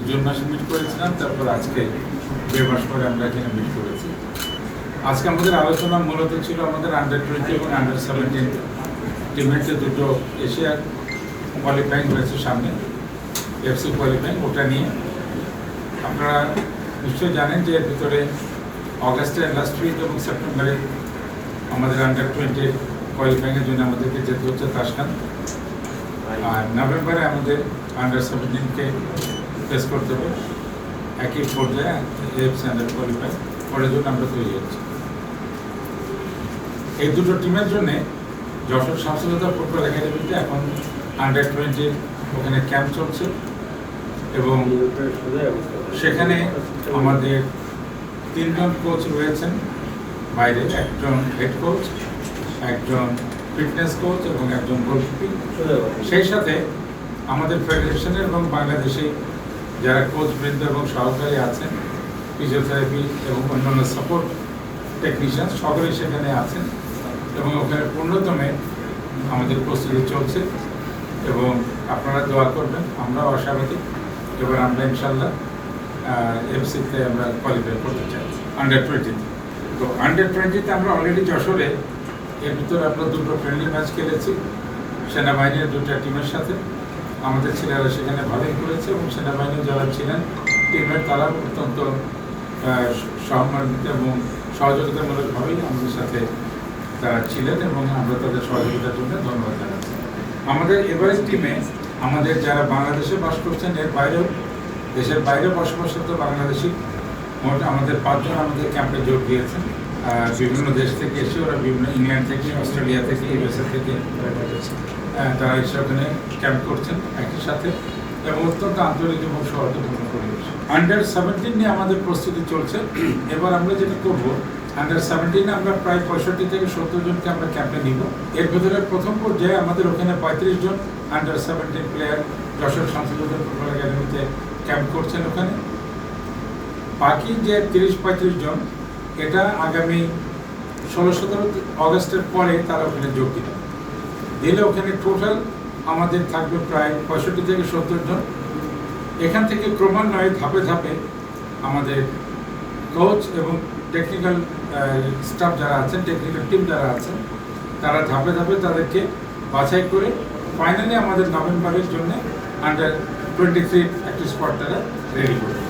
June মাসে meet করেছিলাম, তারপর আজকে 2 মাস পরে আমরা এখানে মিট করেছি। আজকে আমাদের আলোচনা মূলত ছিল আমাদের আন্ডার-20 এবং আন্ডার-17 টিমের যে দুটো এশিয়ার কোয়ালিফাইং হয়েছে সামনে, এফসি কোয়ালিফাইং, ওটা নিয়ে। আপনারা নিশ্চয়ই জানেন যে এর ভিতরে অগাস্টের লাস্ট উইক এবং সেপ্টেম্বরে আমাদের আন্ডার-20 কোয়ালিফাইংয়ের জন্য আমাদেরকে যেতে হচ্ছে তাসখান, আর নভেম্বরে আমাদের আন্ডার-17কে ফেস করতে হবে একই পর্যায়ে এফসি আন্ডার কোয়ালিফাই করার জন্য আমরা তৈরি হচ্ছি। এই দুটো টিমের জন্যে যশোর শামসুল্লাহ ফুটবল একাডেমিতে এখন আন্ডার-20 ওখানে ক্যাম্প চলছে এবং সেখানে আমাদের 3 জন কোচ রয়েছেন বাইরে, একজন হেড কোচ, একজন ফিটনেস কোচ এবং একজন গোলকিপিং। সেই সাথে আমাদের ফেডারেশনের এবং বাংলাদেশে যারা কোচ বৃন্দ এবং সহকারী আছেন, ফিজিওথেরাপি এবং অন্যান্য সাপোর্ট টেকনিশিয়ান সকলেই সেখানে আছেন এবং ওখানে পূর্ণতমে আমাদের প্রস্তুতি চলছে এবং আপনারা দোয়া করবেন। আমরাও আশাবাদী এবার আমরা ইনশাল্লাহ এফসিতে আমরা কোয়ালিফাই করতে চাই আন্ডার-20। তো আন্ডার-20তে আমরা অলরেডি যশোরে এর ভিতরে আমরা দুটো ফ্রেন্ডলি ম্যাচ খেলেছি সেনাবাহিনীর দুটো টিমের সাথে। আমাদের ছেলেরা সেখানে ভালোই করেছে এবং সেনাবাহিনীর যারা ছিলেন টিমের তারা অত্যন্ত সহমর্মিত এবং সহযোগিতামূলকভাবেই আমাদের সাথে তারা ছিলেন এবং আমরা তাদের সহযোগিতার জন্য ধন্যবাদ জানাচ্ছি। আমাদের এভারেজ টিমে আমাদের যারা বাংলাদেশে বাস করছেন, এর বাইরেও দেশের বাইরে বসবাসরত বাংলাদেশি মোট আমাদের 5 জন আমাদের ক্যাম্পে যোগ দিয়েছেন। বিভিন্ন দেশ থেকে এসে ওরা বিভিন্ন ইংল্যান্ড থেকে, অস্ট্রেলিয়া থেকে, ইউএসএ থেকে তারা এসে ওখানে ক্যাম্প করছেন একই সাথে এবং অত্যন্ত আন্তরিক এবং সহযোগিতাপূর্ণ পরিবেশ। আন্ডার-17 নিয়ে আমাদের প্রস্তুতি চলছে। এবার আমরা যেটা করব, আন্ডার-17 আমরা প্রায় 65 থেকে 70 জনকে আমরা ক্যাম্পে নিব। এর ভিতরে প্রথম পর্যায়ে আমাদের ওখানে 35 জন আন্ডার-17 প্লেয়ার যশোর শামসুল্লাহ ফুটবল একাডেমিতে ক্যাম্প করছেন ওখানে। বাকি যে 30-35 জন, এটা আগামী 16-17 অগস্টের পরে তারা ওখানে যোগ দিলে ওখানে টোটাল আমাদের থাকবে প্রায় 65 থেকে 70 জন। এখান থেকে ক্রমান্বয়ে ধাপে ধাপে আমাদের কোচ এবং টেকনিক্যাল স্টাফ যারা আছেন, টেকনিক্যাল টিম যারা আছেন, তারা ধাপে ধাপে তাদেরকে বাছাই করে ফাইনালি আমাদের নভেম্বরের জন্য আন্ডার-23 একটি স্পট তারা রেডি করবে।